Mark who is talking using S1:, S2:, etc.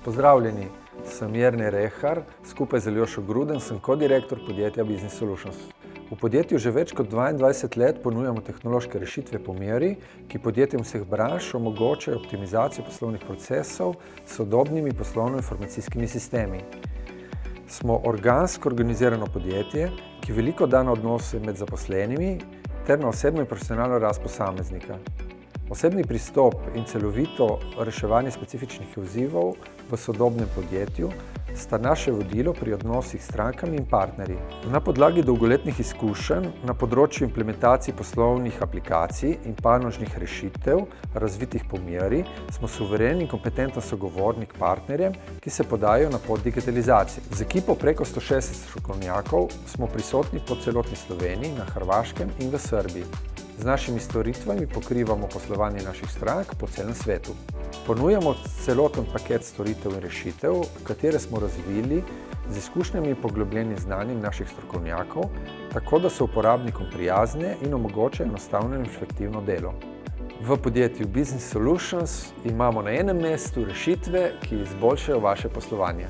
S1: Pozdravljeni, sem Jernej Rehar, skupaj z Aljošo Gruden sem kodirektor podjetja Business Solutions. V podjetju že več kot 22 let ponujamo tehnološke rešitve po meri, ki podjetjem vseh branž omogočajo optimizacijo poslovnih procesov s sodobnimi poslovno-informacijskimi sistemi. Smo organsko organizirano podjetje, ki veliko da na odnose med zaposlenimi ter na osebno in profesionalno rast posameznika. Osebni pristop in celovito reševanje specifičnih izzivov v sodobnem podjetju sta naše vodilo pri odnosih s strankami in partnerji. Na podlagi dolgoletnih izkušenj na področju implementacij poslovnih aplikacij in panožnih rešitev, razvitih po meri, smo suveren in kompetenten sogovornik partnerjem, ki se podajo na pot digitalizacije. Z ekipo preko 160 strokovnjakov smo prisotni po celotni Sloveniji, na Hrvaškem in v Srbiji. Z našimi storitvami pokrivamo poslovanje naših strank po celem svetu. Ponujamo celoten paket storitev in rešitev, katere smo razvili z izkušnjami in poglobljenim znanjem naših strokovnjakov, tako da so uporabnikom prijazne in omogočajo enostavno in efektivno delo. V podjetju Business Solutions imamo na enem mestu rešitve, ki izboljšajo vaše poslovanje.